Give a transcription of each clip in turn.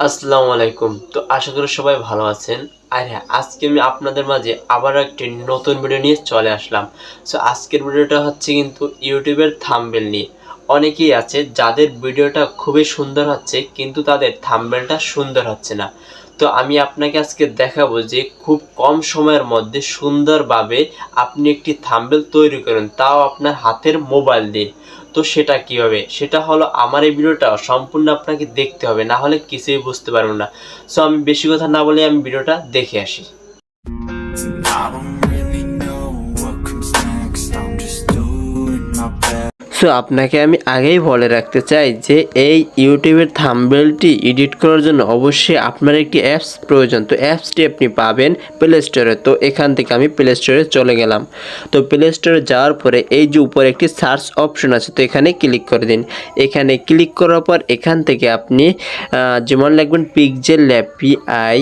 আসসালামু আলাইকুম। তো আশা করি সবাই ভালো আছেন। আর হ্যাঁ, আজকে আমি আপনাদের মাঝে আবার একটি নতুন ভিডিও নিয়ে চলে আসলাম। সো আজকের ভিডিওটা হচ্ছে কিন্তু ইউটিউবের থাম্বনেল নিয়ে। অনেকেই আছে যাদের ভিডিওটা খুবই সুন্দর হচ্ছে কিন্তু তাদের থাম্বনেলটা সুন্দর হচ্ছে না। তো আমি আপনাকে আজকে দেখাবো যে খুব কম সময়ের মধ্যে সুন্দরভাবে আপনি একটি থাম্বনেল তৈরি করেন, তাও আপনার হাতের মোবাইল দিয়ে। তো সেটা কিভাবে, সেটা হলো আমার এই ভিডিওটা সম্পূর্ণ আপনাকে দেখতে হবে, না হলে কিছুই বুঝতে পারবেন না। সো আমি বেশি কথা না বলে আমি ভিডিওটা দেখে আসি। সো আপনাকে আমি আগেই বলে রাখতে চাই যে এই ইউটিউবের থাম্বনেলটি এডিট করার জন্য অবশ্যই আপনার একটি অ্যাপস প্রয়োজন। তো অ্যাপসটি আপনি পাবেন প্লে স্টোরে। তো এখান থেকে আমি প্লে স্টোরে চলে গেলাম। তো প্লে স্টোরে যাওয়ার পরে এই যে উপরে একটি সার্চ অপশন আছে, তো এখানে ক্লিক করে দিন। এখানে ক্লিক করার পর এখান থেকে আপনি যেমন লিখবেন pixel lab, PIXELLAB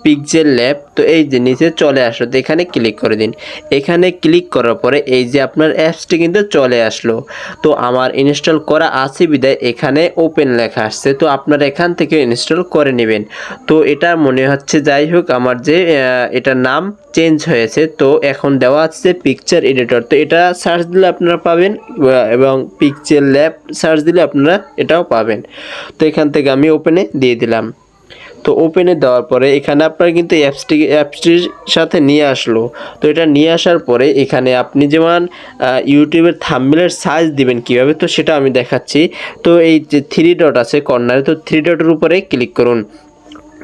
pixel lab. তো এই যে নিচে চলে আসলো, তো এখানে ক্লিক করে দিন। এখানে ক্লিক করার পরে এই যে আপনার অ্যাপসটি কিন্তু চলে আসলো। তো আমার ইনস্টল করা আছে বিদায় এখানে ওপেন লেখা আসছে, তো আপনারা এখান থেকে ইনস্টল করে নেবেন। তো এটা মনে হচ্ছে, যাই হোক, আমার যে এটার নাম চেঞ্জ হয়েছে, তো এখন দেওয়া আছে পিকচার এডিটর। তো এটা সার্চ দিলে আপনারা পাবেন এবং পিক্সেল ল্যাব সার্চ দিলে আপনারা এটাও পাবেন। তো এখান থেকে আমি ওপেনে দিয়ে দিলাম। তো ওপেনে দেওয়ার পরে এখানে আপনার কিন্তু অ্যাপসটির সাথে নিয়ে আসলো। তো এটা নিয়ে আসার পরে এখানে আপনি যেমন ইউটিউবের থাম্বনেলের সাইজ দিবেন কীভাবে, তো সেটা আমি দেখাচ্ছি। তো এই যে থ্রি ডট আছে কর্নারে, তো থ্রি ডটের উপরে ক্লিক করুন।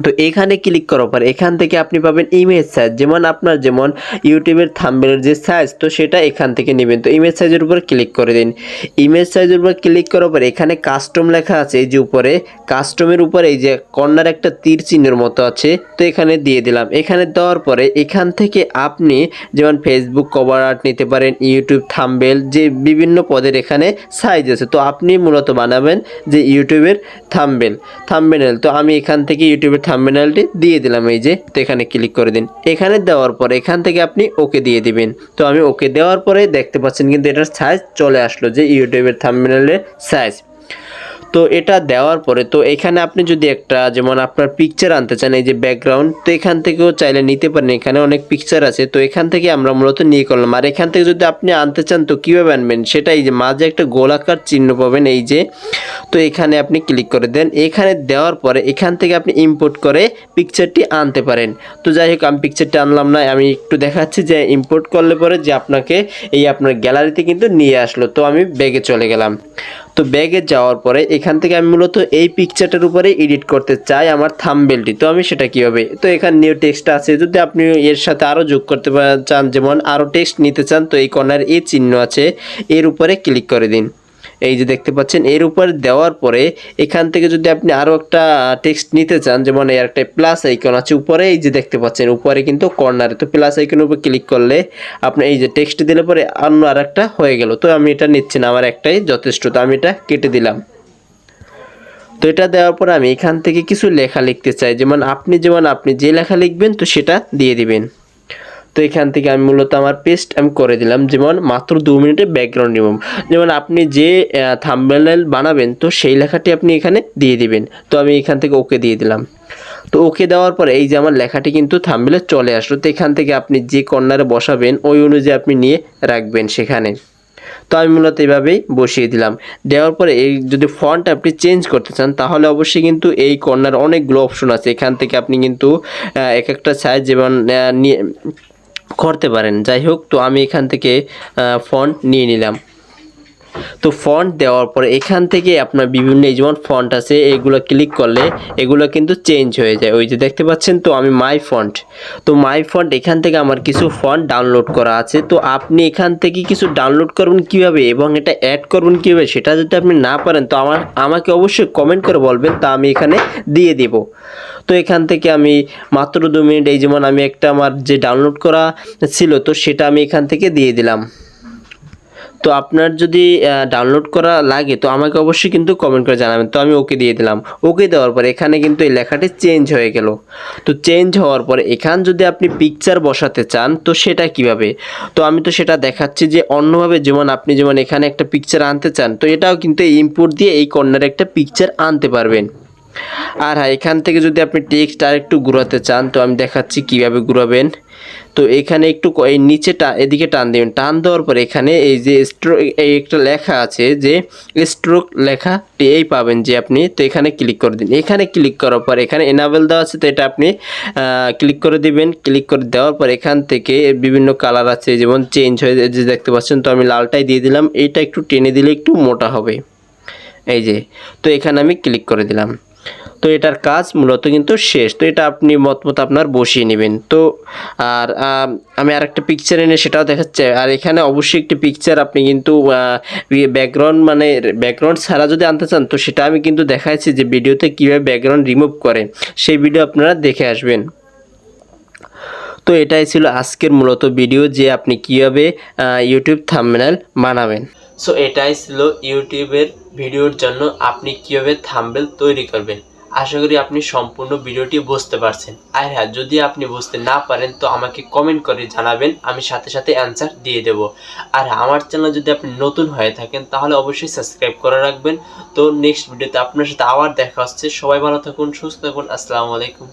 তো এখানে ক্লিক করার পর এখান থেকে আপনি পাবেন ইমেজ সাইজ। যেমন আপনার যেমন ইউটিউবের থাম্বনেলের যে সাইজ, তো সেটা এখান থেকে নেবেন। তো ইমেজ সাইজের উপর ক্লিক করে দিন। ইমেজ সাইজের উপর ক্লিক করার পর এখানে কাস্টম লেখা আছে, এই যে উপরে কাস্টমের উপরে এই যে কর্নার একটা তীর চিহ্নের মতো আছে, তো এখানে দিয়ে দিলাম। এখানে দেওয়ার পরে এখান থেকে আপনি যেমন ফেসবুক কভার আর্ট নিতে পারেন, ইউটিউব থাম্বনেল, যে বিভিন্ন পদের এখানে সাইজ আছে। তো আপনি মূলত বানাবেন যে ইউটিউবের থাম্বনেল। তো আমি এখান থেকে ইউটিউবের থাম্বনেলটি দিয়ে দিলাম, এই যে। তো এখানে ক্লিক করে দিন। এখানে দেওয়ার পরে এখান থেকে আপনি ওকে দিয়ে দিবেন। তো আমি ওকে দেওয়ার পরে দেখতে পাচ্ছেন কিন্তু এটার সাইজ চলে আসলো, যে ইউটিউবের থাম্বনেলের সাইজ। তো এটা দেওয়ার পরে তো এখানে আপনি যদি একটা যেমন আপনার পিকচার আনতে চান, এই যে ব্যাকগ্রাউন্ড, তো এখান থেকেও চাইলে নিতে পারেন। এখানে অনেক পিকচার আছে, তো এখান থেকে আমরা মূলত নিয়ে করলাম। আর এখান থেকে যদি আপনি আনতে চান তো কীভাবে আনবেন, সেটা এই যে মাঝে একটা গোলাকার চিহ্ন পাবেন, এই যে। তো এখানে আপনি ক্লিক করে দেন। এখানে দেওয়ার পরে এখান থেকে আপনি ইম্পোর্ট করে পিকচারটি আনতে পারেন। তো যাই হোক, আমি পিকচারটি আনলাম না, আমি একটু দেখাচ্ছি যে ইম্পোর্ট করলে পরে যে আপনাকে এই আপনার গ্যালারিতে কিন্তু নিয়ে আসলো। তো আমি ব্যাগে চলে গেলাম। তো ব্যাগে যাওয়ার পরে এখান থেকে আমি মূলত এই পিকচারটার উপরে এডিট করতে চাই আমার থাম্বনেলটি। তো আমি সেটা কীভাবে, তো এখানে নিউ টেক্সট আছে, যদি আপনি এর সাথে আরও যোগ করতে চান, যেমন আরও টেক্সট নিতে চান, তো এই কর্নার এই চিহ্ন আছে, এর উপরে ক্লিক করে দিন। এই যে দেখতে পাচ্ছেন, এর উপর দেওয়ার পরে এখান থেকে যদি আপনি আরও একটা টেক্সট নিতে চান, যেমন এর একটা প্লাস আইকন আছে উপরে, এই যে দেখতে পাচ্ছেন উপরে কিন্তু কর্নারে, তো প্লাস আইকনের উপর ক্লিক করলে আপনি এই যে টেক্সট দিলে পরে অন্য আর একটা হয়ে গেল। তো আমি এটা নিচ্ছি না, আমার একটাই যথেষ্ট। তো আমি এটা কেটে দিলাম। তো এটা দেওয়ার পর আমি এখান থেকে কিছু লেখা লিখতে চাই, যেমন আপনি যে লেখা লিখবেন তো সেটা দিয়ে দিবেন। তো এখান থেকে আমি মূলত আমার পেস্ট আমি করে দিলাম, যেমন মাত্র 2 মিনিটে ব্যাকগ্রাউন্ড রিমুভ। যেমন আপনি যে থাম্বনেল বানাবেন তো সেই লেখাটি আপনি এখানে দিয়ে দিবেন। তো আমি এখান থেকে ওকে দিয়ে দিলাম। তো ওকে দেওয়ার পরে এই যে আমার লেখাটি কিন্তু থাম্বনেলে চলে আসলো। তো এখান থেকে আপনি যে কর্নারে বসাবেন ওই অনুযায়ী আপনি নিয়ে রাখবেন সেখানে। তো আমি মূলত এইভাবেই বসিয়ে দিলাম। দেওয়ার পরে এই যদি ফন্ট আপনি চেঞ্জ করতে চান তাহলে অবশ্যই কিন্তু এই কর্নার অনেকগুলো অপশন আছে, এখান থেকে আপনি কিন্তু এক একটা সাইজ যেমন নিয়ে করতে পারেন। যাই হোক, তো আমি এখান থেকে ফন্ট নিয়ে নিলাম। তো ফন্ট দেওয়ার পরে এখান থেকে আপনার বিভিন্ন এই যেমন ফন্ট আছে, এগুলো ক্লিক করলে এগুলো কিন্তু চেঞ্জ হয়ে যায়, ওই যে দেখতে পাচ্ছেন। তো আমি মাই ফন্ট এখান থেকে আমার কিছু ফন্ট ডাউনলোড করা আছে। তো আপনি এখান থেকে কিছু ডাউনলোড করবেন কিভাবে এবং এটা অ্যাড করবেন কিভাবে, সেটা যদি আপনি না পারেন তো আমাকে অবশ্যই কমেন্ট করে বলবেন, তা আমি এখানে দিয়ে দিব। তো এখান থেকে আমি মাত্র 2 মিনিট, এই যেমন আমি একটা আমার যে ডাউনলোড করা ছিল তো সেটা আমি এখান থেকে দিয়ে দিলাম। তো আপনার যদি ডাউনলোড করা লাগে তো আমাকে অবশ্যই কিন্তু কমেন্ট করে জানাবেন। তো আমি ওকে দিয়ে দিলাম। ওকে দেওয়ার পরে এখানে কিন্তু এই লেখাটি চেঞ্জ হয়ে গেল। তো চেঞ্জ হওয়ার পরে এখান যদি আপনি পিকচার বসাতে চান তো সেটা কিভাবে? তো আমি তো সেটা দেখাচ্ছি যে অন্যভাবে, যেমন আপনি যেমন এখানে একটা পিকচার আনতে চান তো এটাও কিন্তু ইম্পোর্ট দিয়ে এই কর্নারে একটা পিকচার আনতে পারবেন। আর হ্যাঁ, এখান থেকে যদি আপনি টেক্সট আর একটু ঘোরাতে চান তো আমি দেখাচ্ছি কিভাবে ঘোরাবেন। তো এখানে একটু এই নিচে এদিকে টান দিবেন। টান দেওয়ার পরে এখানে এই যে স্ট্রোক, এই একটা লেখা আছে যে স্ট্রোক লেখা, এই পাবেন যে আপনি, তো এখানে ক্লিক করে দিন। এখানে ক্লিক করার পর এখানে এনাবেল দেওয়া আছে, তো এটা আপনি ক্লিক করে দিবেন। ক্লিক করে দেওয়ার পর এখান থেকে বিভিন্ন কালার আছে, যেমন চেঞ্জ হয়ে যে দেখতে পাচ্ছেন, তো আমি লালটাই দিয়ে দিলাম। এইটা একটু টেনে দিলে একটু মোটা হবে, এই যে। তো এখানে আমি ক্লিক করে দিলাম। তো এটার কাজ মূলত কিন্তু শেষ। তো এটা আপনি মত আপনার বসিয়ে নেবেন। তো আর আমি আরেকটা পিকচার এনে সেটাও দেখাচ্ছি। আর এখানে অবশ্যই একটি পিকচার আপনি কিন্তু ব্যাকগ্রাউন্ড, মানে ব্যাকগ্রাউন্ড ছাড়া যদি আনতে চান তো সেটা আমি কিন্তু দেখাচ্ছি যে ভিডিওতে কীভাবে ব্যাকগ্রাউন্ড রিমুভ করে, সেই ভিডিও আপনারা দেখে আসবেন। তো এটাই ছিল আজকের মূলত ভিডিও, যে আপনি কীভাবে ইউটিউব থাম্বনেল বানাবেন। সো এটাই ছিল ইউটিউবের ভিডিওর জন্য আপনি কীভাবে থাম্বনেল তৈরি করবেন। আশা করি আপনি সম্পূর্ণ ভিডিওটি বুঝতে পারছেন। আর হ্যাঁ, যদি আপনি বুঝতে না পারেন তো আমাকে কমেন্ট করে জানাবেন, আমি সাথে সাথে অ্যান্সার দিয়ে দেব। আর আমার চ্যানেল যদি আপনি নতুন হয়ে থাকেন তাহলে অবশ্যই সাবস্ক্রাইব করে রাখবেন। তো নেক্সট ভিডিওতে আপনার সাথে আবার দেখা হচ্ছে। সবাই ভালো থাকুন, সুস্থ থাকুন। আসসালামু আলাইকুম।